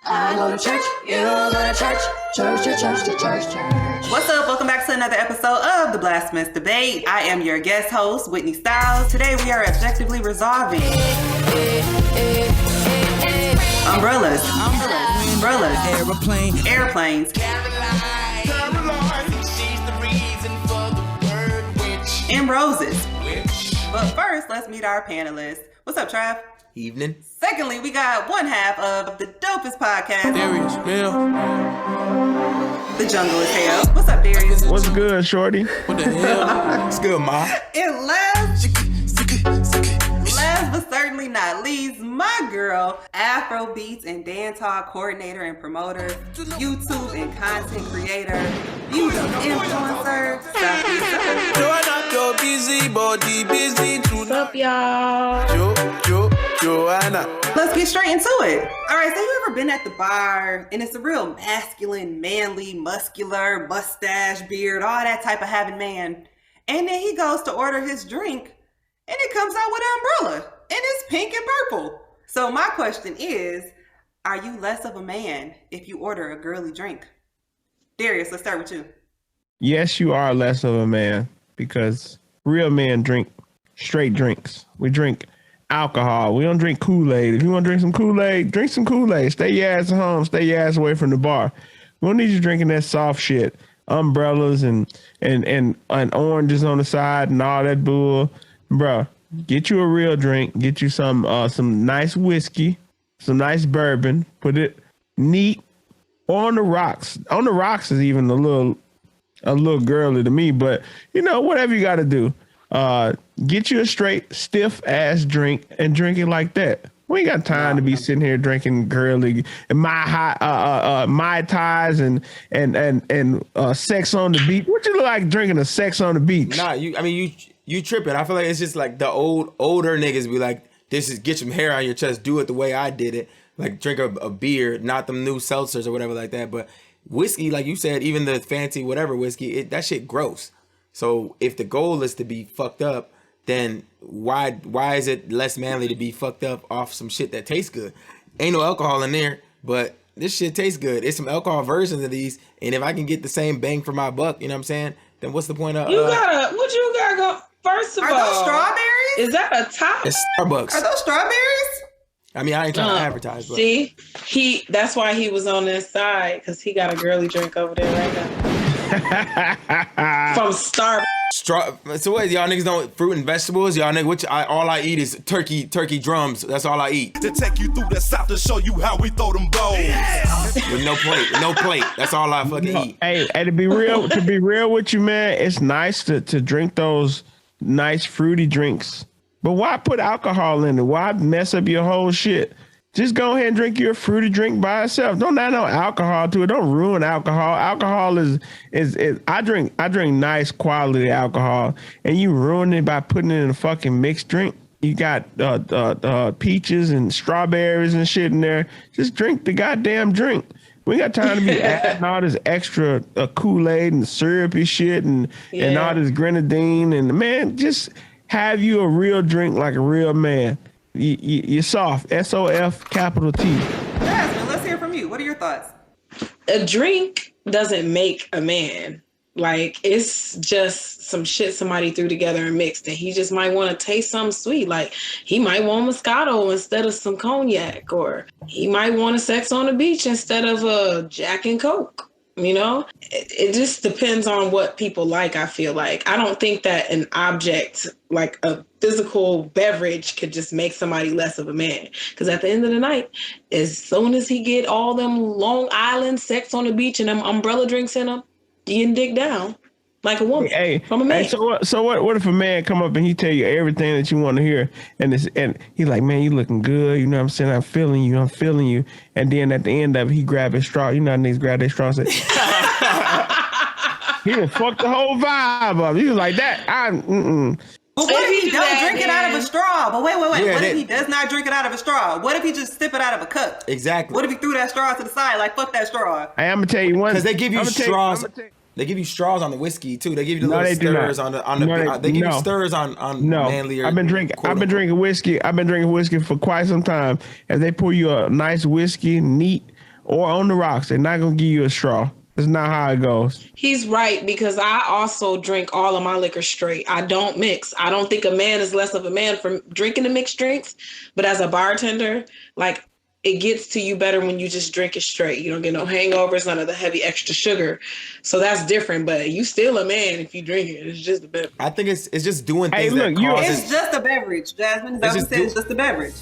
I go to church, you go to church, church to church to church, church. What's up? Welcome back to another episode of the BlaspheMass debate. I am your guest host, Whitney Stylez. Today we are objectively resolving umbrellas, airplanes, and roses. But first, let's meet our panelists. What's up, Trav? Evening. Secondly, we got one half of the dopest podcast, Darius, The Jungle is Hell. What's up, Darius? What's good, shorty? What the hell? It's good, ma. And last but certainly not least, my girl, Afro Beats and dance hall coordinator and promoter, YouTube and content creator, beauty influencer, Safiyyah Sun. What's up, y'all? Joanna. Let's get straight into it. All right, so you ever been at the bar and it's a real masculine, manly, muscular, mustache, beard, all that type of having man, and then he goes to order his drink and it comes out with an umbrella and it's pink and purple. So my question is, are you less of a man if you order a girly drink? Darius, let's start with you. Yes, you are less of a man because real men drink straight drinks. We drink alcohol. We don't drink Kool-Aid. If you want to drink some Kool-Aid, drink some Kool-Aid. Stay your ass at home. Stay your ass away from the bar. We don't need you drinking that soft shit. Umbrellas and oranges on the side and all that bull. Bruh, get you a real drink. Get you some nice whiskey, some nice bourbon. Put it neat on the rocks. On the rocks is even a little girly to me, but you know, whatever you got to do. Get you a straight stiff ass drink and drink it like that. We ain't got time to be sitting here drinking girly and Mai Tais and sex on the beach. What you look like drinking a sex on the beach? Nah, you tripping. I feel like it's just like the older niggas be like, this is get some hair on your chest, do it the way I did it. Like drink a beer, not them new seltzers or whatever like that. But whiskey, like you said, even the fancy whatever whiskey, that shit gross. So if the goal is to be fucked up, then why is it less manly to be fucked up off some shit that tastes good? Ain't no alcohol in there, but this shit tastes good. It's some alcohol versions of these, and if I can get the same bang for my buck, you know what I'm saying? Then what's the point of? What you gotta go? First of all, are those strawberries? Is that a top? It's Starbucks. Are those strawberries? I mean, I ain't trying to advertise, but see, that's why he was on this side, because he got a girly drink over there right now. From Starbucks. So what, y'all niggas don't fruit and vegetables? Y'all niggas, all I eat is turkey drums. That's all I eat. To take you through the South to show you how we throw them bows. With no plate. That's all I fucking eat. Hey, to be real with you, man, it's nice to drink those nice fruity drinks. But why put alcohol in it? Why mess up your whole shit? Just go ahead and drink your fruity drink by itself. Don't add no alcohol to it. Don't ruin alcohol. Alcohol is I drink nice quality alcohol, and you ruin it by putting it in a fucking mixed drink. You got peaches and strawberries and shit in there. Just drink the goddamn drink. We got time to be adding all this extra Kool-Aid and syrupy shit and all this grenadine. And man, just have you a real drink like a real man. You're soft. SOF capital T. Jasmine, let's hear from you. What are your thoughts? A drink doesn't make a man. Like, it's just some shit somebody threw together and mixed, and he just might want to taste something sweet. Like, he might want Moscato instead of some cognac, or he might want a sex on the beach instead of a Jack and Coke. You know, it just depends on what people like, I feel like. I don't think that an object, like a physical beverage, could just make somebody less of a man. Because at the end of the night, as soon as he get all them Long Island sex on the beach and them umbrella drinks in him, he can dig down like a woman from a man. Hey, so what if a man come up and he tell you everything that you want to hear, and he's like, man, you looking good, you know what I'm saying? I'm feeling you. And then at the end of it, he grab his straw. You know how niggas grab their straw and say, he done fucked the whole vibe up. He was like that. But what if he don't drink it out of a straw? But wait. Yeah, what if he does not drink it out of a straw? What if he just sip it out of a cup? Exactly. What if he threw that straw to the side? Like, fuck that straw. Hey, I'm gonna tell you one. Because they give you straws. They give you straws on the whiskey too. They give you the little stirs on the. They give you stirs on manlier. I've been drinking whiskey. I've been drinking whiskey for quite some time. If they pour you a nice whiskey, neat or on the rocks. They're not gonna give you a straw. That's not how it goes. He's right, because I also drink all of my liquor straight. I don't mix. I don't think a man is less of a man for drinking the mixed drinks. But as a bartender, like, it gets to you better when you just drink it straight. You don't get no hangovers, none of the heavy extra sugar. So that's different. But you still a man if you drink it. It's just a beverage. I think it's just doing things Hey, look, that causes. It's just a beverage, Jasmine. Is that what you said? It's just a beverage.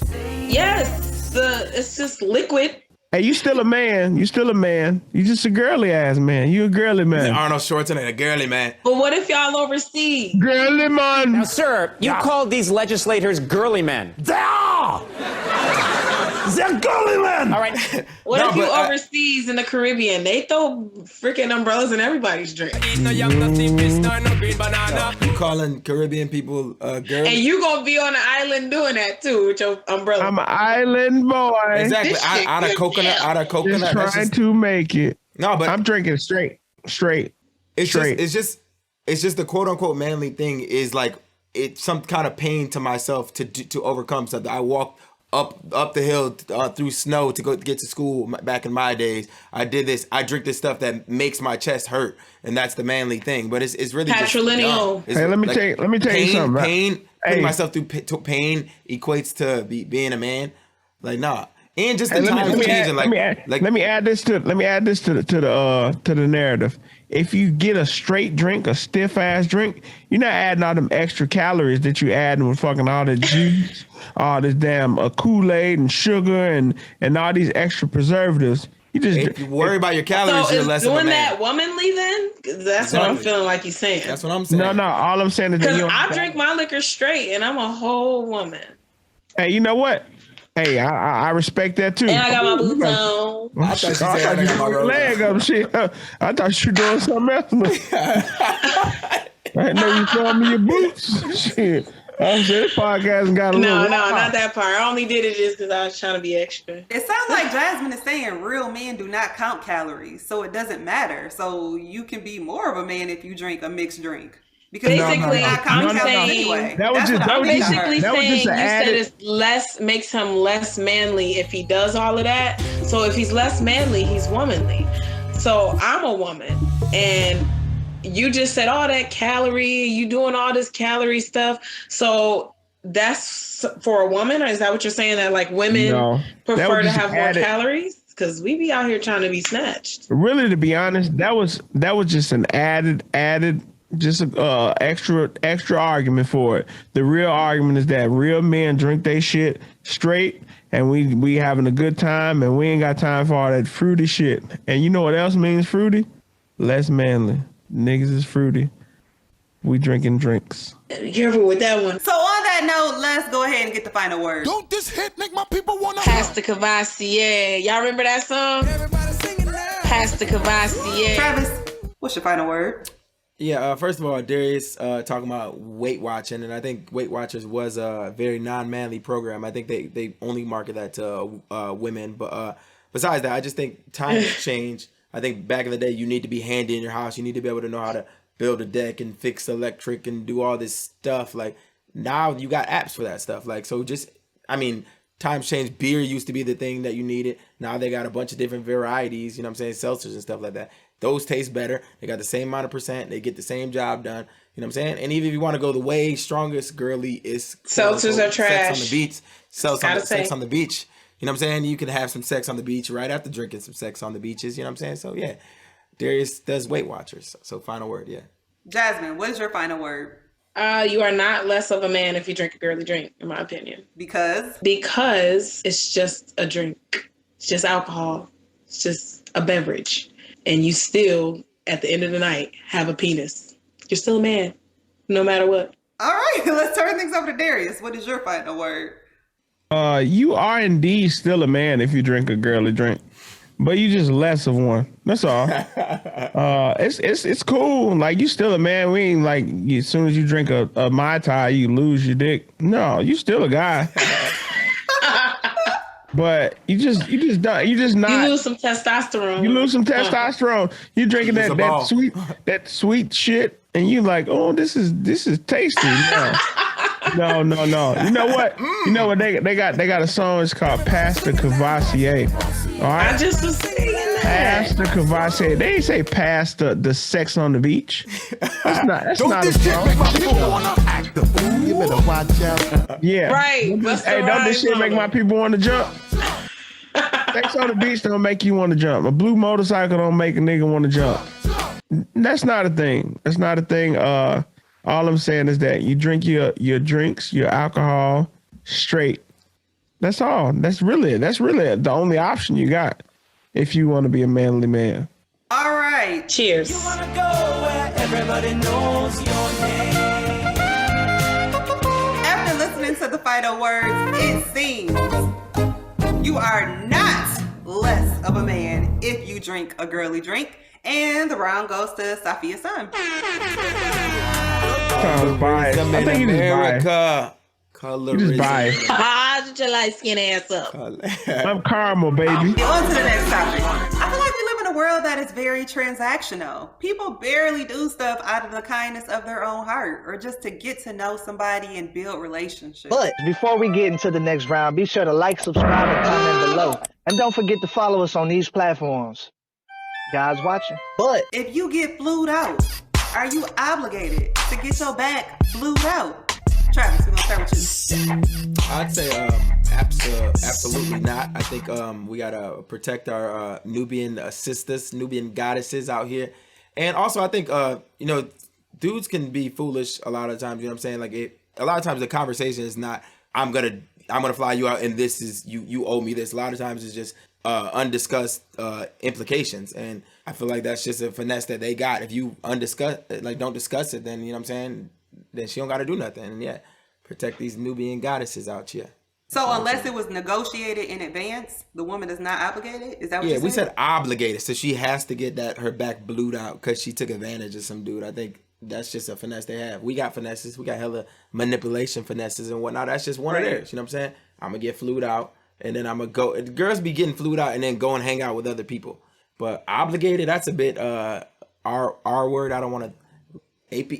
Yes, it's just liquid. Hey, you still a man. You still a man. You just a girly ass man. You a girly man. Arnold Schwarzenegger, a girly man. But what if y'all overseas? Girly man. Now, sir, you called these legislators girly men. They are! They're girly men! All right. What if you overseas in the Caribbean? They throw freaking umbrellas in everybody's drink. You calling Caribbean people girly? And you gonna be on the island doing that too with your umbrella. I'm an island boy. Exactly. This shit Out of good, coconut. yeah. Out of coconut. Just that's trying just- to make it. No, but I'm drinking straight. it's Straight. just the quote unquote manly thing is like it's some kind of pain to myself to overcome something. I walked up the hill through snow to go get to school back in my days. I did this. I drink this stuff that makes my chest hurt, and that's the manly thing. But it's really Patrilineal. Just, Hey, let me tell you something. Pain, Hey. putting myself through pain equates to being a man. Like nah, and just the Hey, times changing. let me add this to the narrative. If you get a straight drink, a stiff ass drink, you're not adding all them extra calories that you adding with fucking all the juice, all this damn Kool-Aid and sugar and all these extra preservatives. You just if you worry about your calories, So you're is less of a doing man. that womanly then? 'Cause that's what I'm Exactly. feeling like you're saying. That's what I'm saying. no. All I'm saying is that Because you don't- I drink my liquor straight and I'm a whole woman. Hey, you know what? Hey, I respect that too. And I got my boots on. I thought you said I got my you robe. leg up shit. I thought you were doing something else. I didn't know you showing me your boots. Shit. I said this podcast got a little. No, wild. not that part. I only did it just because I was trying to be extra. It sounds like Jasmine is saying real men do not count calories, so it doesn't matter. So you can be more of a man if you drink a mixed drink. Because Basically, you're not counting I'm calories saying- anyway. That was That's just- what that I'm was getting just- at. Basically that was saying just you an said added- it's less, makes him less manly if he does all of that. So if he's less manly, he's womanly. So I'm a woman, and you just said all that calorie, you doing all this calorie stuff. So that's for a woman, or is that what you're saying, that like women No. That prefer was to just have more added- calories? Because we be out here trying to be snatched. Really, to be honest, that was just an added just a extra argument for it. The real argument is that real men drink they shit straight, and we having a good time, and we ain't got time for all that fruity shit. And you know what else means fruity? Less manly. Niggas is fruity. We drinking drinks. Be careful with that one. So on that note, let's go ahead and get the final word. Don't this hit make my people wanna Pastor Cavassier. Y'all remember that song? Pastor Cavassier. Travis, what's your final word? Yeah, first of all, Darius talking about Weight Watching, and I think Weight Watchers was a very non-manly program. I think they only market that to women. But besides that, I just think times change. I think back in the day, you need to be handy in your house. You need to be able to know how to build a deck and fix electric and do all this stuff. Like now you got apps for that stuff. Like, so just, I mean, times change. Beer used to be the thing that you needed. Now they got a bunch of different varieties, you know what I'm saying? Seltzers and stuff like that. Those taste better. They got the same amount of percent. They get the same job done. You know what I'm saying? And even if you want to go the way strongest, girly is Seltzers are Sex trash. on the beach. Gotta Sex say. on the beach. You know what I'm saying? You can have some sex on the beach right after drinking some sex on the beaches. You know what I'm saying? So yeah, Darius does Weight Watchers. So final word, yeah. Jasmine, what is your final word? You are not less of a man if you drink a girly drink, in my opinion. Because Because it's just a drink. It's just alcohol. It's just a beverage. And you still, at the end of the night, have a penis. You're still a man, no matter what. all right, let's turn things over to Darius. What is your final word? You are indeed still a man if you drink a girly drink, but you just less of one. That's all. It's cool. Like you still a man. We ain't like as soon as you drink a Mai Tai, you lose your dick. No, you still a guy. But you just not. You lose some testosterone. You lose some testosterone. You drinking Lose a ball. that sweet shit, and you like, oh, this is tasty. No. No. You know what? You know what? They got a song. It's called Pastor Cavassier. All right. I just was saying that. Pastor Cavassier. They ain't say Pastor the sex on the beach. That's not a song. You better watch out. Yeah. Right. Hey, don't this shit make my people want to jump? Sex on the beach don't make you want to jump. A blue motorcycle don't make a nigga want to jump. That's not a thing. That's not a thing. All I'm saying is that you drink your drinks, your alcohol straight. That's all. That's really the only option you got if you want to be a manly man. All right. Cheers. You wanna go where everybody knows your name. After listening to the final words, it seems you are not less of a man if you drink a girly drink. And the round goes to Safiyyah Sun. Sounds biased. I think he just biased. Colorism. You just biased. Shut your light skin ass up. I'm caramel, baby. On to the next topic. I feel like we live in a world that is very transactional. People barely do stuff out of the kindness of their own heart or just to get to know somebody and build relationships. But before we get into the next round, be sure to like, subscribe, and comment below. And don't forget to follow us on these platforms. Guys watching. But if you get flued out, are you obligated to get your back flued out? Travis, we're gonna start with you. I'd say absolutely not. I think we gotta protect our Nubian sisters, Nubian goddesses out here, and also I think dudes can be foolish a lot of times. You know what I'm saying? Like a lot of times the conversation is not I'm gonna fly you out and this is you owe me this. A lot of times it's just undiscussed implications, and I feel like that's just a finesse that they got. If you don't discuss it, then you know what I'm saying, then she don't got to do nothing. And yeah, protect these Nubian goddesses out here. So unless it was negotiated in advance, the woman is not obligated? Is that what you're saying? Yeah, we said obligated, so she has to get her back blued out because she took advantage of some dude. I think that's just a finesse they have. We got finesses, we got hella manipulation finesses and whatnot. That's just one of theirs. You know what I'm saying? I'm gonna get flued out. And then I'm gonna go. Girls be getting flued out and then go and hang out with other people. But obligated, that's a bit R word. I don't want to AP,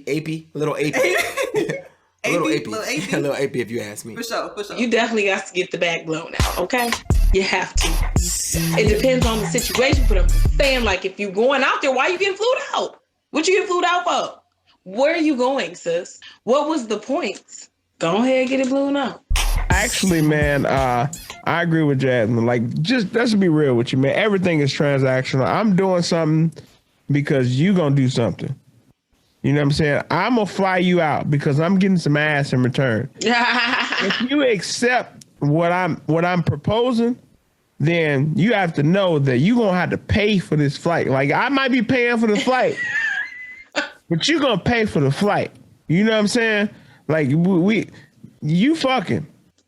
little AP, a little AP, a little AP if you ask me. For sure. You definitely got to get the back blown out, okay? You have to. It depends on the situation, but I'm saying, like, if you going out there, why you getting flued out? What you getting flued out for? Where are you going, sis? What was the points? Go ahead and get it blown out. Actually, man, I agree with Jasmine. Like, just let's be real with you, man. Everything is transactional. I'm doing something because you gonna do something. You know what I'm saying? I'm gonna fly you out because I'm getting some ass in return. If you accept what I'm proposing, then you have to know that you gonna have to pay for this flight. Like, I might be paying for the flight, but you gonna pay for the flight. You know what I'm saying? Like, you fucking.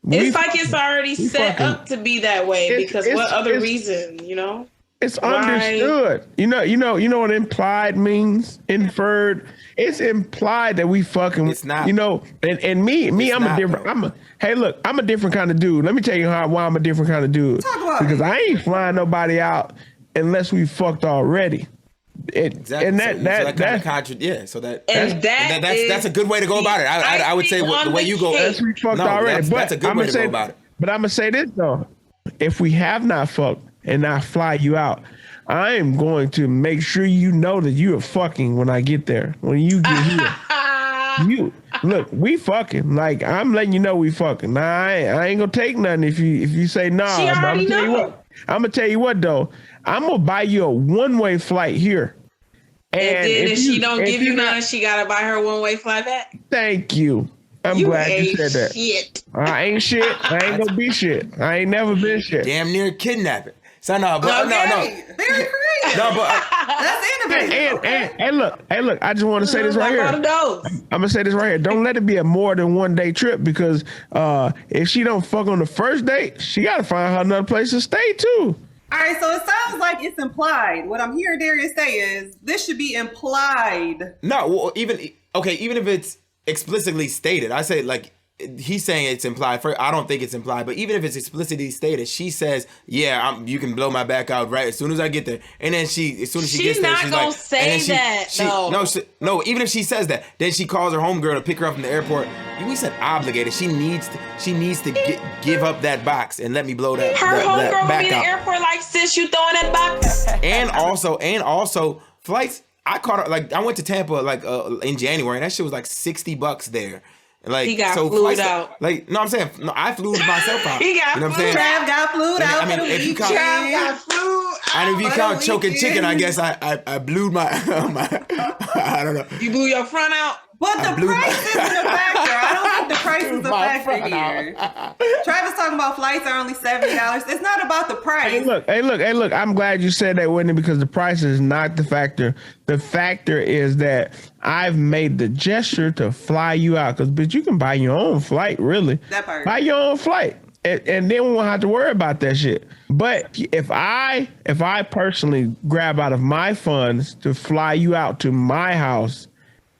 It's like it's already set up to be that way because what other reason, you know? It's understood. You know what implied means? Inferred. It's implied that we fucking. It's not. You know, and me, I'm a different. Hey, look, I'm a different kind of dude. Let me tell you why I'm a different kind of dude. Talk about because it. I ain't flying nobody out unless we fucked already. Exactly. And that's a good way to go about it. I would say the way you go. That's we fucked already. That's a good way to go about it. But I'm gonna say this though: if we have not fucked and I fly you out, I am going to make sure you know that you are fucking when I get there. When you get here, you look, we fucking. Like, I'm letting you know we fucking. Nah, I ain't gonna take nothing if you say nah. She already I'm gonna tell you what though. I'm gonna buy you a one-way flight here. And then if she don't give you none, she gotta buy her one-way flight back. Thank you. I'm glad you said that. Shit. I ain't shit. I ain't gonna be shit. I ain't never been shit. Damn near kidnapping. So no, but no. Very creative. No, but that's innovative. Hey, look. I just want to say this right here. I'm gonna say this right here. Don't let it be a more than one day trip because if she don't fuck on the first date, she gotta find her another place to stay too. All right, so it sounds like it's implied. What I'm hearing Darius say is this should be implied. No, well, even if it's explicitly stated, I say like he's saying it's implied. I don't think it's implied, but even if it's explicitly stated, she says, "Yeah, you can blow my back out right as soon as I get there." And then as soon as she gets there, she's not like, gonna say that. no. Even if she says that, then she calls her homegirl to pick her up from the airport. We said obligated. She needs to give up that box and let me blow that. Her homegirl will back be in the out. airport like, sis, you throwing that box? And also flights. I caught her like I went to Tampa like in January, and that shit was like $60 there. Like, he got flued out. Like, no, I'm saying, no, I flew myself out. He got flued out. Trav got flued out. I mean, if you count, Trav got flued out. and if you count choking chicken, I guess I blew my, I don't know. You blew your front out. But the price isn't a factor. I don't think the price is a factor here. Travis talking about flights are only $70. It's not about the price. Hey, look. I'm glad you said that, Whitney, because the price is not the factor. The factor is that I've made the gesture to fly you out. Because, bitch, you can buy your own flight, really. That part. Buy your own flight. And then we won't have to worry about that shit. But if I personally grab out of my funds to fly you out to my house,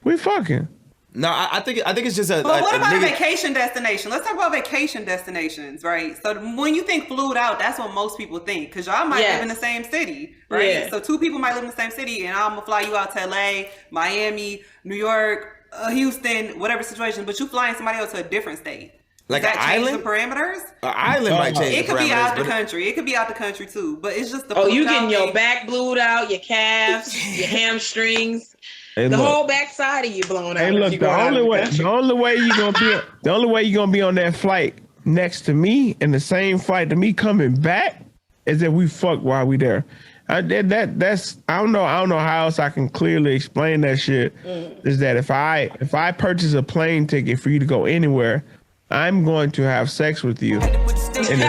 we fucking. No, I think it's just a. But what about a nigga. vacation destination? Let's talk about vacation destinations, right? So when you think flued out, that's what most people think, because y'all might live in the same city, right? Yeah. So two people might live in the same city, and I'm gonna fly you out to LA, Miami, New York, Houston, whatever situation. But you flying somebody else to a different state. Like Does that an change island? the parameters? An island might change It the could be parameters, out the but country. It could be out the country too. But it's just the. Oh, you flued out getting your thing. back blew out, your calves, your hamstrings, Hey, the look. whole backside of you blown out. Hey, if look, you go out of the country. the only way you're gonna be on that flight next to me and the same flight to me coming back is if we fuck while we there. That's I don't know how else I can clearly explain that shit. Is that if I purchase a plane ticket for you to go anywhere, I'm going to have sex with you, and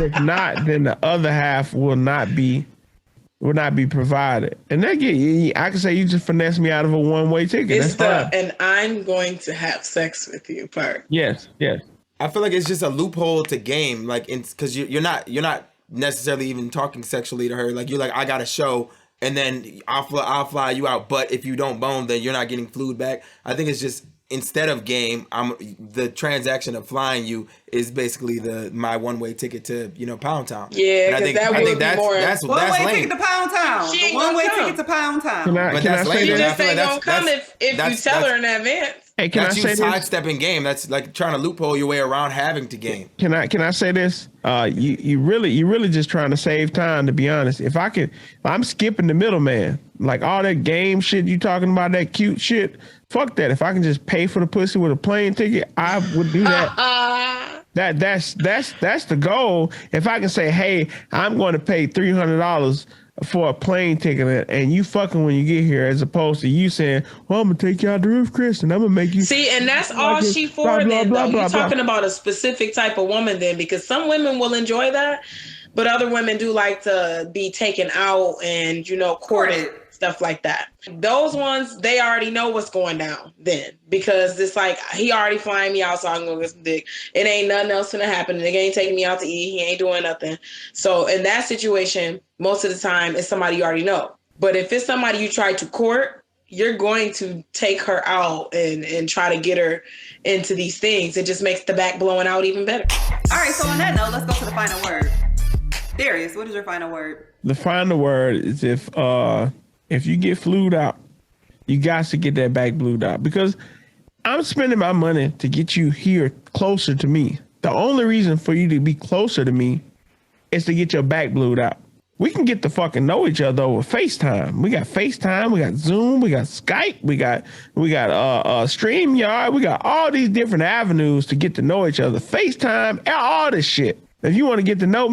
if not, then the other half will not be provided. And I can say you just finesse me out of a one-way ticket. It's That's fine. and I'm going to have sex with you part. Yes. I feel like it's just a loophole to game, like, because you're not necessarily even talking sexually to her. Like, you're like, I got a show, and then I'll fly you out. But if you don't bone, then you're not getting flued back. I think it's just, instead of game, the transaction of flying you is basically my one-way ticket to Pound Town. Yeah, because that would be more. That's One-way lame. ticket to Pound Town. She The ain't one-way gonna come. ticket to Pound Town. Can I that's say lame. She this? just ain't That's- gonna come if you tell her in advance. Hey, can That's I you say this? sidestepping game. That's like trying to loophole your way around having to game. Can I say this? You really just trying to save time, to be honest. I'm skipping the middleman. Like all that game shit you talking about, that cute shit. Fuck that. If I can just pay for the pussy with a plane ticket, I would do that. That's the goal. If I can say, hey, I'm going to pay $300 for a plane ticket, and you fucking when you get here, as opposed to you saying, well, I'm gonna take you out to Roof Chris and I'm gonna make you See, and that's all she for blah, then, blah, though. blah, You're blah, talking about a specific type of woman then, because some women will enjoy that, but other women do like to be taken out and, courted, stuff like that. Those ones, they already know what's going down then, because it's like, he already flying me out, so I'm gonna get some dick. It ain't nothing else gonna happen. The nigga ain't taking me out to eat. He ain't doing nothing. So in that situation, most of the time, it's somebody you already know. But if it's somebody you try to court, you're going to take her out and try to get her into these things. It just makes the back blowing out even better. All right, so on that note, let's go to the final word. Darius, what is your final word? The final word is if you get flued out, you got to get that back blued out, because I'm spending my money to get you here closer to me. The only reason for you to be closer to me is to get your back blued out. We can get to fucking know each other over FaceTime. We got FaceTime, we got Zoom, we got Skype, we got StreamYard, we got all these different avenues to get to know each other. FaceTime, all this shit. If you want to get to know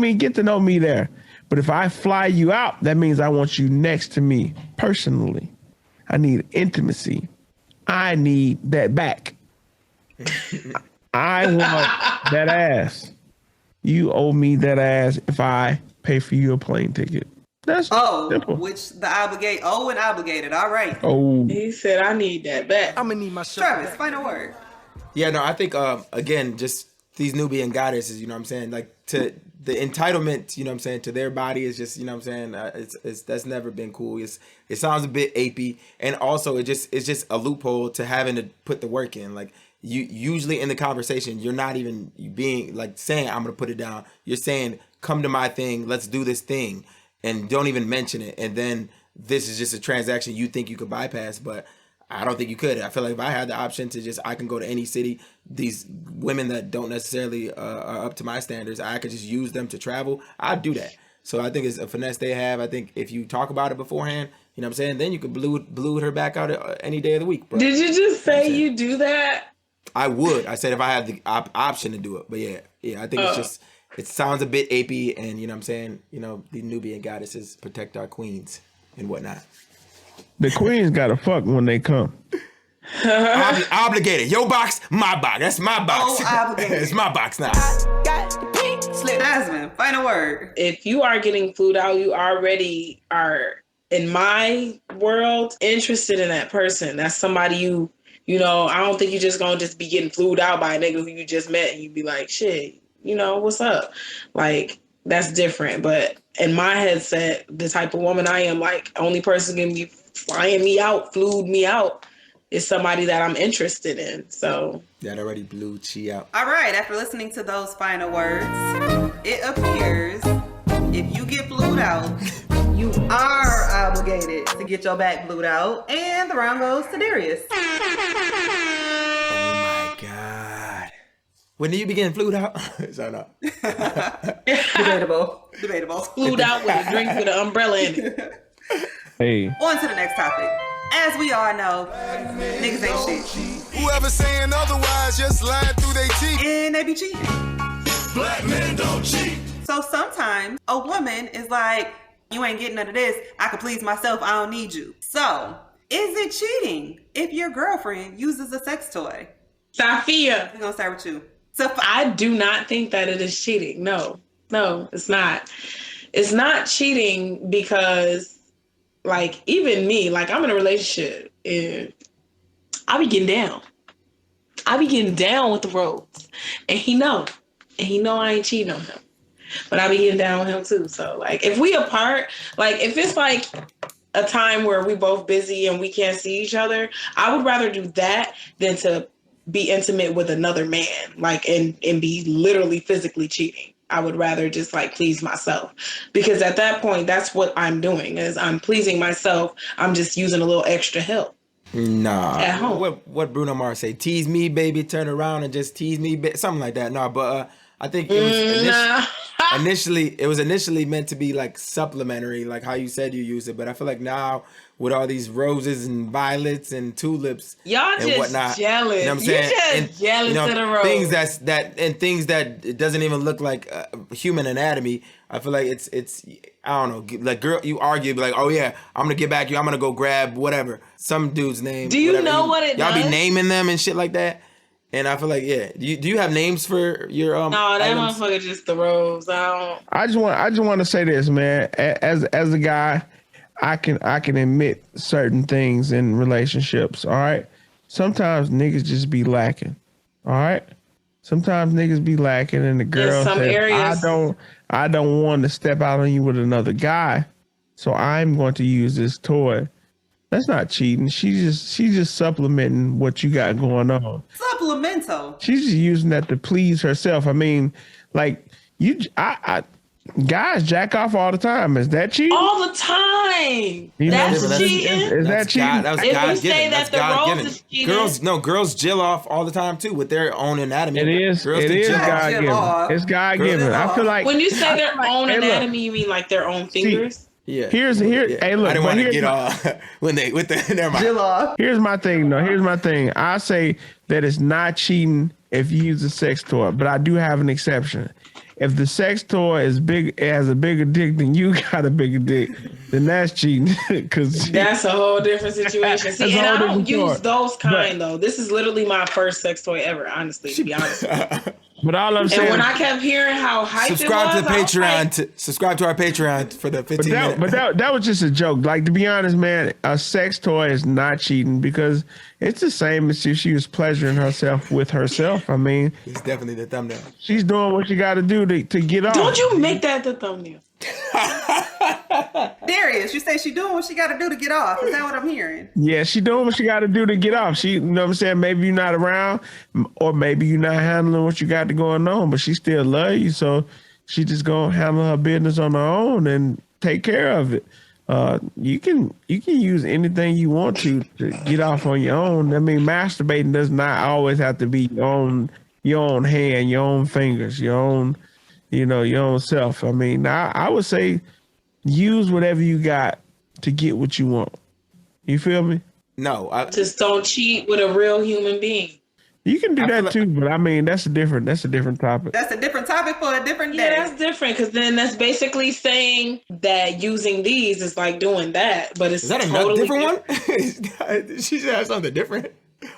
me there. But if I fly you out, that means I want you next to me personally. I need intimacy. I need that back. I want that ass. You owe me that ass if I pay for you a plane ticket. That's simple. Which the obligated. All right. Oh, He said, I need that back. I'm gonna need my shirt Travis, back. final word. Yeah, no, I think again, just these Nubian goddesses, you know what I'm saying? Like, to the entitlement, you know what I'm saying, to their body is just, you know what I'm saying, it's that's never been cool. It sounds a bit apey, and also it's just a loophole to having to put the work in. Like, you usually in the conversation, you're not even being like saying, I'm going to put it down. You're saying, come to my thing. Let's do this thing. And don't even mention it. And then this is just a transaction you think you could bypass, but I don't think you could. I feel like if I had the option to just, I can go to any city, these women that don't necessarily are up to my standards, I could just use them to travel. I'd do that. So I think it's a finesse they have. I think if you talk about it beforehand, you know what I'm saying, then you could blue her back out any day of the week. Bro. Did you just say you do that? I would. I said if I had the option to do it. But yeah, I think it's just, it sounds a bit apey, and you know what I'm saying, you know, the Nubian goddesses protect our queens and whatnot. The queens gotta fuck when they come. Obligated. Your box, my box. That's my box. Oh, obligated. It's my box now. Jasmine, final word. If you are getting flued out, you already are, in my world, interested in that person. That's somebody you know, I don't think you just gonna just be getting flued out by a nigga who you just met and you be like, shit, you know, what's up? Like, that's different. But in my headset, the type of woman I am, like, only person gonna be flying me out, flued me out, is somebody that I'm interested in. So that already blew Chi out. All right, after listening to those final words, it appears if you get blued out, you are obligated to get your back blued out, and the round goes to Darius. Oh my God. When do you begin flued out? So no. Debatable. flued out with a drink with an umbrella in it. Hey. On to the next topic. As we all know, niggas ain't shit. Whoever saying otherwise just lying through their teeth. And they be cheating. Black men don't cheat. So sometimes a woman is like, you ain't getting none of this. I can please myself. I don't need you. So is it cheating if your girlfriend uses a sex toy? Safiyyah. We're going to start with you. I do not think that it is cheating. No, it's not. It's not cheating because, like, even me, like, I'm in a relationship and I be getting down. I be getting down with the ropes. And he know I ain't cheating on him. But I be getting down with him too. So, like, if we apart, like, if it's like a time where we both busy and we can't see each other, I would rather do that than to be intimate with another man, like, and be literally physically cheating. I would rather just, like, please myself, because at that point, that's what I'm doing, is I'm pleasing myself. I'm just using a little extra help. Nah. At home. What Bruno Mars say? Tease me, baby, turn around and just tease me, something like that. No, but I think it was initially meant to be like supplementary, like how you said you use it. But I feel like now with all these roses and violets and tulips, y'all and just whatnot, jealous. You know what I'm saying? You just jealous of the rose. Things that it doesn't even look like human anatomy. I feel like it's I don't know, like, girl, you argue, be like, oh yeah, I'm gonna get back you, I'm gonna go grab whatever, some dude's name. Do you whatever. know what it y'all does? be naming them and shit like that. And I feel like, yeah. Do you have names for your No, that items? motherfucker just the rose. I just want to say this, man. As a guy, I can admit certain things in relationships. All right. Sometimes niggas just be lacking. All right. Sometimes niggas be lacking, and the girl some says, areas. I don't want to step out on you with another guy, so I'm going to use this toy. That's not cheating. She's just supplementing what you got going on. Supplemental. She's just using that to please herself. I mean, like, guys jack off all the time. Is that cheating? All the time. You know, That's cheating. Is that cheating? That was If God you say given. that That's the God rose given. is cheating. Girls jill off all the time too with their own anatomy. It is. Girls It can is jill off. God given. It's God given. I feel like When you say their own Hey, look. anatomy, you mean like their own fingers? Yeah. Hey, look. I didn't want to get all. off when they with the never mind. Jill off. Here's my thing, though. Here's my thing. I say that it's not cheating if you use a sex toy, but I do have an exception. If the sex toy is big, has a bigger dick than you got a bigger dick, then that's cheating. Cause That's a whole different situation. See, and I don't use those kind, though. This is literally my first sex toy ever, honestly, to be honest. But all I'm saying, And when I kept hearing how hyped Subscribe to it the was, I was Patreon. like, Subscribe to our Patreon for the 15 minutes. but that was just a joke. Like, to be honest, man, a sex toy is not cheating because it's the same as if she was pleasuring herself with herself. I mean, It's definitely the thumbnail. she's doing what you got to do to get off. don't you make that the thumbnail. Darius, you say she doing what she got to do to get off. Is that what I'm hearing? Yeah, she doing what she got to do to get off. She, you know what I'm saying? Maybe you're not around, or maybe you're not handling what you got going on, but she still love you, so she just gonna handle her business on her own and take care of it. You can use anything you want to get off on your own. I mean, masturbating does not always have to be on your own hand, your own fingers, your own, your own self. I mean, I would say use whatever you got to get what you want. You feel me? No, just don't cheat with a real human being. You can do that too, but I mean that's a different topic. That's a different topic for a different day. Yeah, that's different because then that's basically saying that using these is like doing that, but it's is that totally a different one? She should have something different.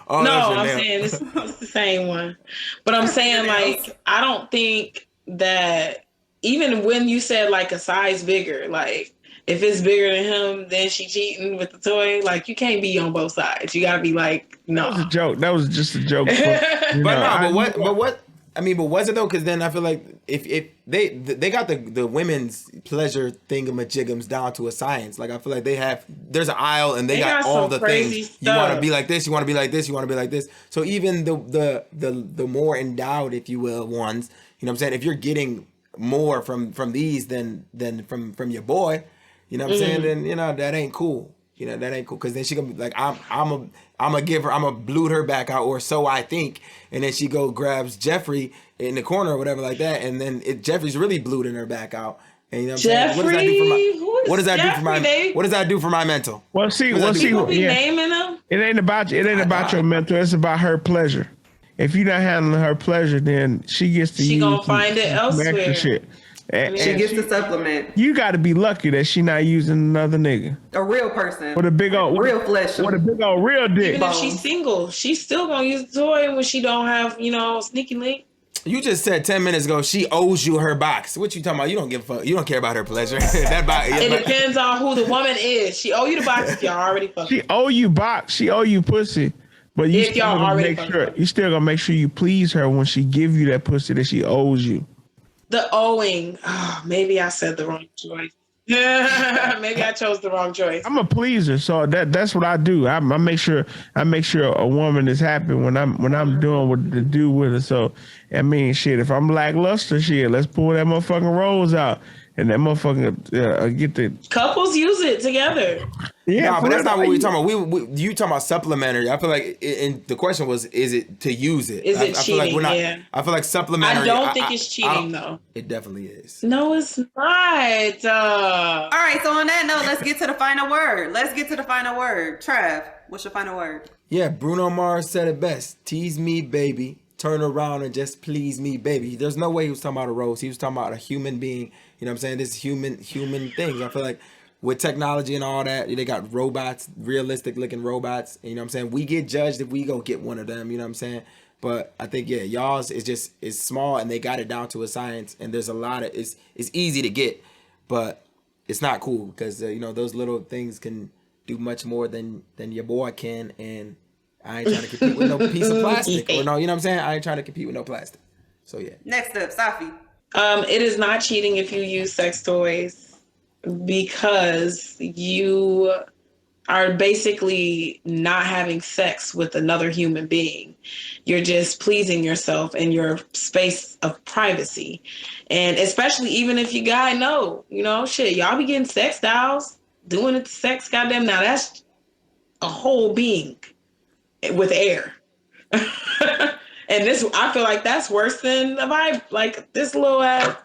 Oh, no, I'm saying it's the same one, but I'm saying like I don't think that even when you said like a size bigger, like if it's bigger than him, then she cheating with the toy. Like you can't be on both sides. You gotta be like, no. That was a joke. That was just a joke. But what? I mean, but was it though? Because then I feel like if they got the women's pleasure thingamajigums down to a science. Like I feel like there's an aisle and they got all the things. Stuff. You want to be like this. You want to be like this. You want to be like this. So even the more endowed, if you will, ones. You know what I'm saying? If you're getting more from these than from your boy. You know what I'm saying? Then, that ain't cool. That ain't cool. Cause then she gonna be like, I'm gonna give her, I'm gonna blute her back out, or so I think. And then she grabs Jeffrey in the corner or whatever like that. And then Jeffrey's really bluting her back out. And you know what I'm saying? What does that do for my mental? Well, see, naming them? It ain't about your mental. It's about her pleasure. If you're not handling her pleasure, then she gets to she gonna find it elsewhere. Shit. She gets to supplement. You got to be lucky that she not using another nigga. A real person. With a big old real flesh. With a big old real dick. Even if she's single, she's still gonna use the toy when she don't have, sneaky link. You just said 10 minutes ago she owes you her box. What you talking about? You don't give a fuck. You don't care about her pleasure. It depends on who the woman is. She owe you the box if y'all already fucking. She owe you box. She owe you pussy. But you still gonna make sure you please her when she give you that pussy that she owes you. The owing. Oh, maybe I said the wrong choice. Maybe I chose the wrong choice. I'm a pleaser, so that's what I do. I make sure a woman is happy when I'm doing what to do with her. So I mean, shit, if I'm lackluster, shit, let's pull that motherfucking rose out and that motherfucking get the couples use it together. Yeah, no, but that's not what we're talking about. You talking about supplementary. I feel like the question was, is it to use it? Is it cheating? Feel like we're not, yeah. I feel like supplementary. I don't think it's cheating, though. It definitely is. No, it's not. All right, so on that note, let's get to the final word. Trav, what's your final word? Yeah, Bruno Mars said it best. Tease me, baby. Turn around and just please me, baby. There's no way he was talking about a rose. He was talking about a human being. You know what I'm saying? This human things. I feel like with technology and all that, they got robots, realistic looking robots. You know what I'm saying? We get judged if we go get one of them. You know what I'm saying? But I think, yeah, y'all's is small and they got it down to a science. And there's a lot of, it's easy to get, but it's not cool because, those little things can do much more than your boy can. And I ain't trying to compete with no piece of plastic. Or no, you know what I'm saying? I ain't trying to compete with no plastic. So, yeah. Next up, Safi. It is not cheating if you use sex toys because you are basically not having sex with another human being. You're just pleasing yourself in your space of privacy. And especially even if you guy know, shit, y'all be getting sex dolls, doing it to sex, goddamn. Now that's a whole being with air. And this, I feel like that's worse than a vibe. Like this little ass.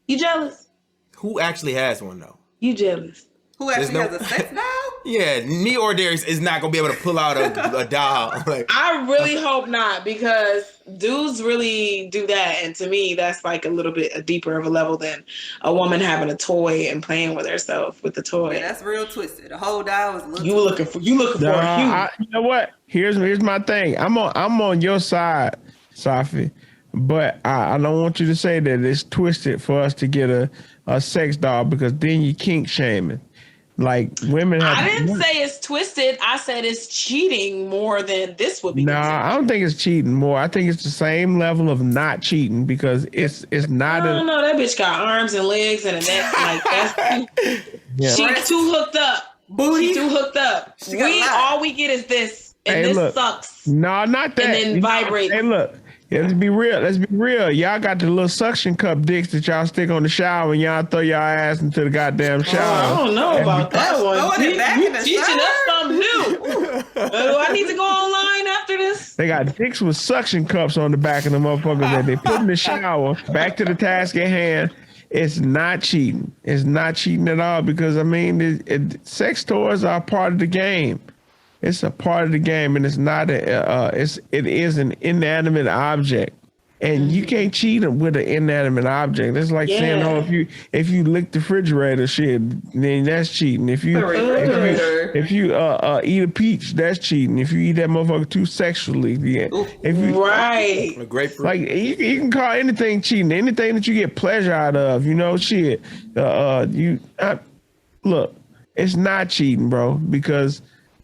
You jealous? Who actually has one though? You jealous? Who actually has a sex doll? Yeah, me or Darius is not gonna be able to pull out a doll. I really hope not, because dudes really do that, and to me, that's like a little bit deeper of a level than a woman having a toy and playing with herself with the toy. Yeah, that's real twisted. The whole doll is a little. You looking for a human. You know what? Here's my thing. I'm on your side, Safi, but I don't want you to say that it's twisted for us to get a sex doll, because then you kink shaming. Like women have. I didn't say it's twisted. I said it's cheating more than this would be. Nah, I don't think it's cheating more. I think it's the same level of not cheating because it's not. No, that bitch got arms and legs and a neck. Like that's she too hooked up. Booty. She too hooked up. All we get is this, and this sucks. No, not that. And then vibrate. Hey, look. Yeah, let's be real. Let's be real. Y'all got the little suction cup dicks that y'all stick on the shower and y'all throw y'all ass into the goddamn shower. I don't know about that one. You teaching us something new. Do I need to go online after this? They got dicks with suction cups on the back of the motherfuckers that they put in the shower. Back to the task at hand. It's not cheating. It's not cheating at all because, I mean, sex toys are a part of the game. It's a part of the game, and it's not it is an inanimate object, and you can't cheat with an inanimate object. It's like saying, "Oh, if you lick the refrigerator, shit, then that's cheating. If you eat a peach, that's cheating. If you eat that motherfucker too sexually, if you a grapefruit, like you can call anything cheating. Anything that you get pleasure out of, shit. Look, it's not cheating, bro, because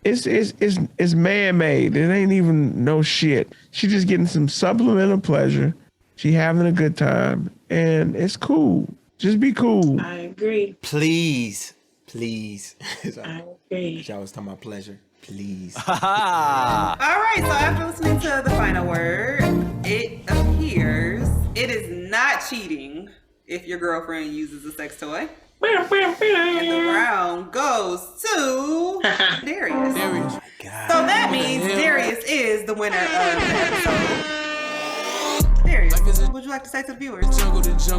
It's man-made. It ain't even no shit. She just getting some supplemental pleasure. She having a good time, and it's cool. Just be cool. I agree. Please. I agree. Y'all was talking about pleasure. Please. All right, so after listening to the final word, it appears it is not cheating if your girlfriend uses a sex toy. And the round goes to Darius. Oh so that means Darius is the winner of the episode. Darius, what would you like to say to the viewers?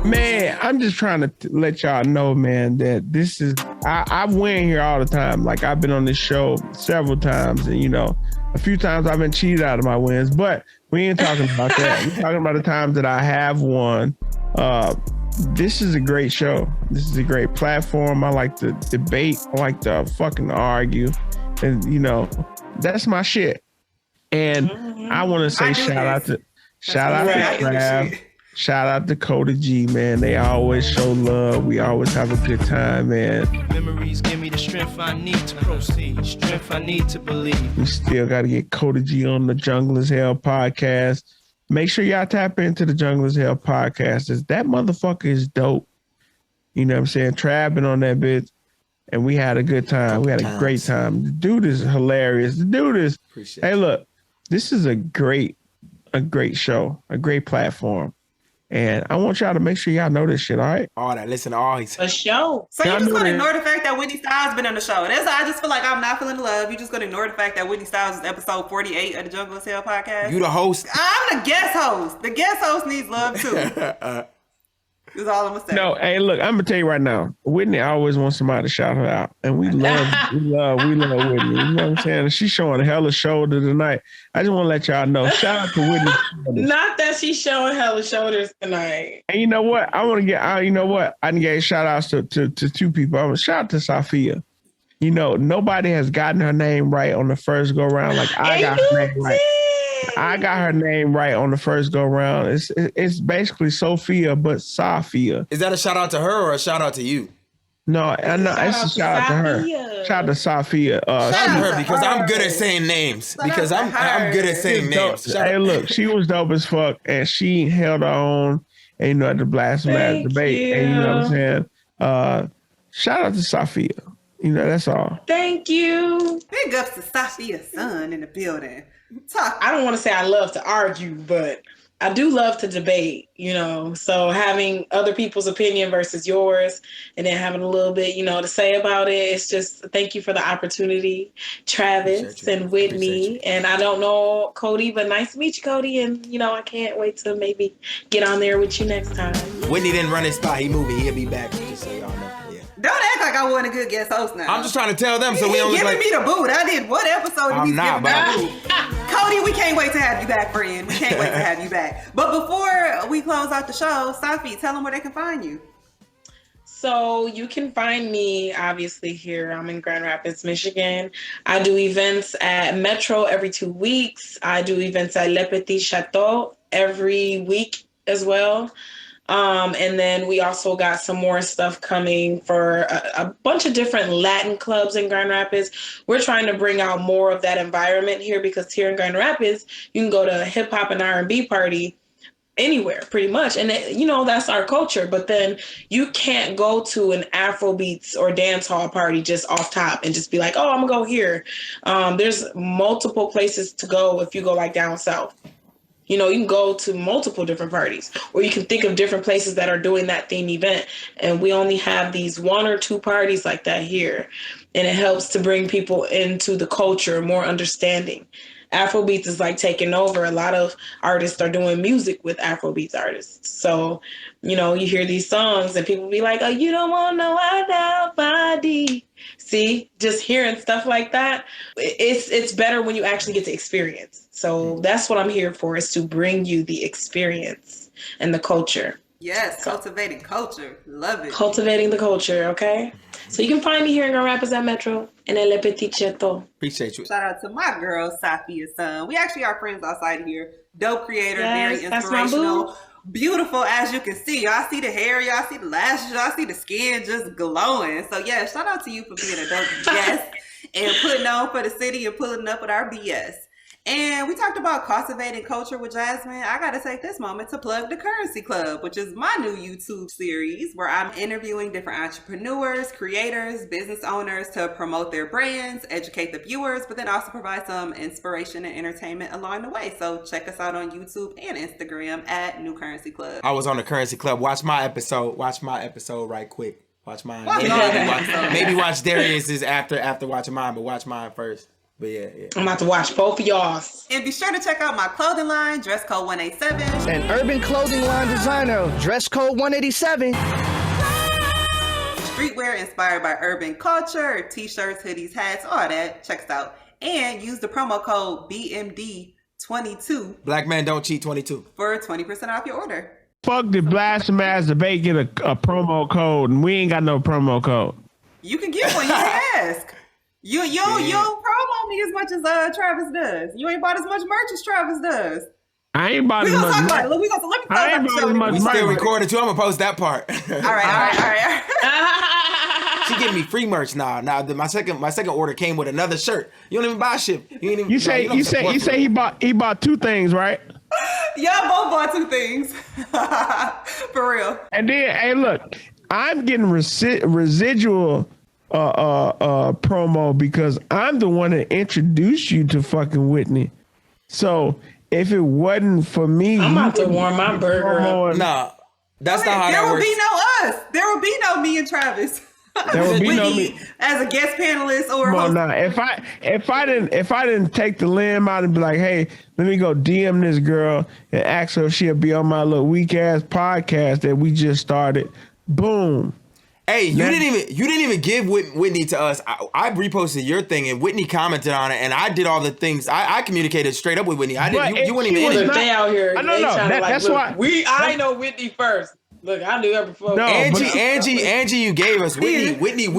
Man, I'm just trying to let y'all know, man, that this is, I win here all the time. Like, I've been on this show several times, and, a few times I've been cheated out of my wins, but we ain't talking about that. We're talking about the times that I have won. This is a great show. This is a great platform. I like to debate. I like to fucking argue. And, that's my shit. And I want to say shout out to Trav. Shout out to Coda G, man. They always show love. We always have a good time, man. Memories give me the strength I need to proceed. Strength I need to believe. We still got to get Coda G on the Jungle is Hell podcast. Make sure y'all tap into the Jungle is Hell podcast. That motherfucker is dope. You know what I'm saying? Trav been on that bitch, and we had a good time. We had a great time. The dude is hilarious. The dude is. Hey, look, this is a great show, a great platform. And I want y'all to make sure y'all know this shit, all right? All that. Listen to all he said. A show. So you're just going to ignore the fact that Whitney Stylez been on the show. That's why I just feel like I'm not feeling the love. You're just going to ignore the fact that Whitney Stylez is episode 48 of the Jungle is Hell podcast. You the host. I'm the guest host. The guest host needs love too. That's all I'm going to say. No, hey, look, I'm going to tell you right now. Whitney always wants somebody to shout her out. And we love Whitney. You know what I'm saying? She's showing a hella shoulder tonight. I just want to let y'all know. Shout out to Whitney. Not that she's showing hella shoulders tonight. And you know what? I want to get out. You know what? I can get shout outs to two people. I want to shout out to Safiyyah. Nobody has gotten her name right on the first go round. Like I got her name right. I got her name right on the first go round. It's basically Sophia, but Safiyyah. Is that a shout out to her or a shout out to you? No, it's a shout out to her. Shout out to Safiyyah. Shout out to her because I'm good at saying names. Because I'm good at saying names. Hey, look, she was dope as fuck, and she held her own. And at the BlaspheMass debate, and you know what I'm saying. Shout out to Safiyyah. That's all. Thank you. Big ups to Safiyyah Sun in the building. I don't want to say I love to argue, but I do love to debate, so having other people's opinion versus yours and then having a little bit, to say about it. It's just thank you for the opportunity, Travis and Whitney. And I don't know Cody, but nice to meet you, Cody. And, I can't wait to maybe get on there with you next time. Whitney didn't run his spot. He moving. He'll be back. Just so y'all know. Don't act like I wasn't a good guest host now. I'm just trying to tell them so we don't look like... Giving me the boot. I did what episode did he give me the boot? Cody, we can't wait to have you back, friend. We can't wait to have you back. But before we close out the show, Safi, tell them where they can find you. So you can find me, obviously, here. I'm in Grand Rapids, Michigan. I do events at Metro every 2 weeks. I do events at Le Petit Chateau every week as well. And then we also got some more stuff coming for a bunch of different Latin clubs in Grand Rapids. We're trying to bring out more of that environment here, because here in Grand Rapids, you can go to a hip hop and R&B party anywhere pretty much. And that's our culture. But then you can't go to an Afrobeats or dance hall party just off top and just be like, oh, I'm gonna go here. There's multiple places to go if you go like down south. You can go to multiple different parties, or you can think of different places that are doing that theme event. And we only have these 1 or 2 parties like that here. And it helps to bring people into the culture, more understanding. Afrobeats is like taking over. A lot of artists are doing music with Afrobeats artists. So, you hear these songs and people be like, oh, you don't want no body. See, just hearing stuff like that, it's better when you actually get to experience. So that's what I'm here for, is to bring you the experience and the culture. Yes, cultivating culture. Love it. Cultivating the culture, okay? So you can find me here in Grand Rapids at Metro in El Petit Cheto. Appreciate you. Shout out to my girl, Safiyyah Sun. We actually are friends outside here. Dope creator, Yes, very that's my inspirational. boo. Beautiful, as you can see. Y'all see the hair, y'all see the lashes, y'all see the skin just glowing. So yeah, shout out to you for being a dope guest and putting on for the city and pulling up with our BS. And we talked about cultivating culture with Jasmine. I got to take this moment to plug the Currency Club, which is my new YouTube series where I'm interviewing different entrepreneurs, creators, business owners to promote their brands, educate the viewers, but then also provide some inspiration and entertainment along the way. So check us out on YouTube and Instagram at New Currency Club. I was on the Currency Club. Watch my episode right quick. Watch mine. Maybe watch Darius's after watching mine, but watch mine first. But yeah. I'm about to watch both of y'all. And be sure to check out my clothing line, Dress Code 187. An urban clothing line designer, Dress Code 187. Streetwear inspired by urban culture, t-shirts, hoodies, hats, all that. Check us out. And use the promo code BMD22. Black men don't cheat 22. For 20% off your order. Fuck the BlaspheMass debate get a promo code, and we ain't got no promo code. You can get one. You can ask. You don't promo me as much as Travis does. You ain't bought as much merch as Travis does. I ain't bought as much merch. Let me I ain't bought as much We merch. still recording too. I'm gonna post that part. All right. She giving me free merch now. Now my second order came with another shirt. You don't even buy shit. You say he bought 2 things, right? Y'all both bought 2 things. For real. And then, hey, look, I'm getting residual promo because I'm the one that introduced you to fucking Whitney. So if it wasn't for me, I'm about to warm my burger up. Nah, that's not how that works. There will be no us. There will be no me and Travis. There will be no Whitney me as a guest panelist or Come on host. now. If I didn't take the limb out and be like, hey, let me go DM this girl and ask her if she'll be on my little weak ass podcast that we just started. Boom. Hey, you didn't even give Whitney to us. I reposted your thing and Whitney commented on it, and I did all the things. I communicated straight up with Whitney. I didn't. You weren't even in it. They out here. No. That's why I know Whitney first. Look, I knew her before. No, Angie, you gave us Whitney. We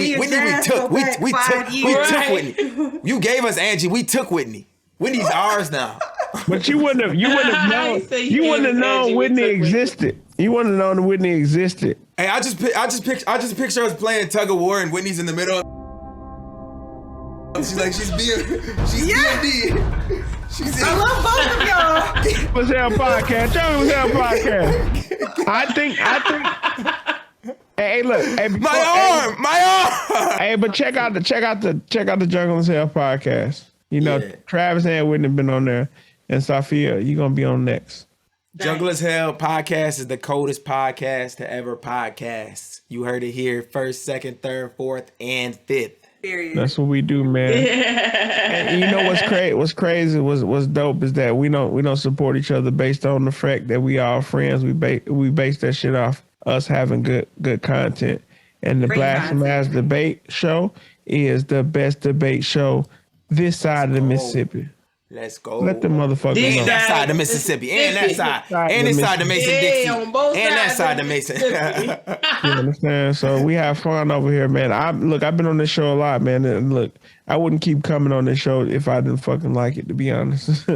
took Whitney. You gave us Angie. We took Whitney. Whitney's ours now. But you wouldn't have known. You wouldn't have known Whitney existed. You wouldn't have known Whitney existed. Hey, I just picture us playing tug of war and Whitney's in the middle. She's like, she's BMD. I love both of y'all. What's Hell Podcast? Tell me what's Hell Podcast. I think. Hey, look. Hey, my arm. Hey, but check out the TheJungleIsHell Podcast. You know, Travis and Whitney been on there, and Safiyyah, you gonna be on next. Jungle is Hell Podcast is the coldest podcast to ever podcast. You heard it here, 1st, 2nd, 3rd, 4th, and 5th. Period. That's what we do, man. And you know what's crazy, what's dope is that we don't support each other based on the fact that we all friends. We base that shit off us having good content. And the BlaspheMass debate show is the best debate show this side of the Mississippi. Let's go. Let them motherfuckers This know. And that side, side of Mississippi. And that side. And this side of Mason Yeah, Dixie. on both And that sides side of of Mason. You understand? So we have fun over here, man. I've been on this show a lot, man. And look, I wouldn't keep coming on this show if I didn't fucking like it, to be honest.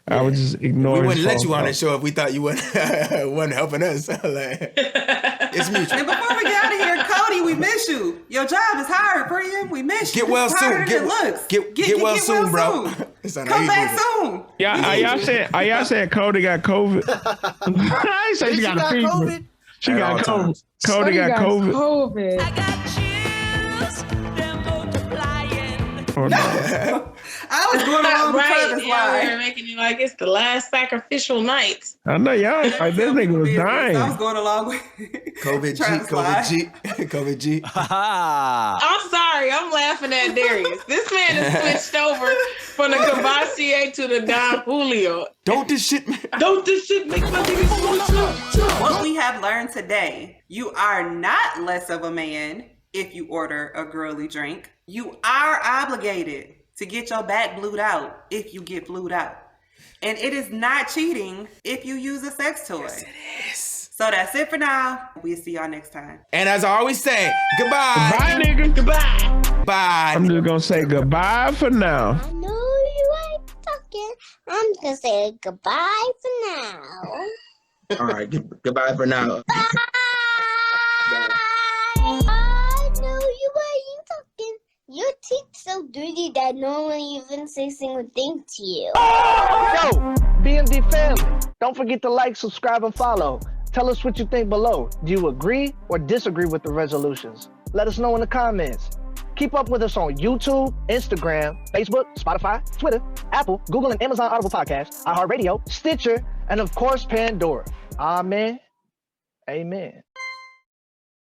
I would just ignore it. We wouldn't let you on the show if we thought you wasn't helping us. Like, it's mutual. And before we get out of here, Cody, we miss you. Your job is hard, Priam. We miss you. Get well It's soon. harder than it looks. Get well soon, bro. Come back soon. Yeah, y'all said Cody got COVID. I ain't say she got a fever. COVID? She got COVID. Cody got COVID. I got chills, they're multiplying. Oh, no. I was going along with Right, Travis' yeah, line. we're making it like it's the last sacrificial night. I know y'all. Like, this nigga was dying. I was going along with COVID G. COVID G. I'm sorry, I'm laughing at Darius. This man has switched over from the Cavassier to the Don Julio. Don't this shit make my niggas What we have learned today, you are not less of a man if you order a girly drink. You are obligated to get your back blued out if you get blued out. And it is not cheating if you use a sex toy. Yes, it is. So that's it for now. We'll see y'all next time. And as I always say, goodbye. Bye, nigga. Goodbye. Bye. I'm just gonna say goodbye for now. I know you ain't talking. I'm just gonna say goodbye for now. All right, goodbye for now. Bye. I know you ain't talking. Your teeth so dirty that no one even say a single thing to you. Yo, BMD family, don't forget to like, subscribe, and follow. Tell us what you think below. Do you agree or disagree with the resolutions? Let us know in the comments. Keep up with us on YouTube, Instagram, Facebook, Spotify, Twitter, Apple, Google, and Amazon Audible Podcasts, iHeartRadio, Stitcher, and of course, Pandora. Amen. Amen.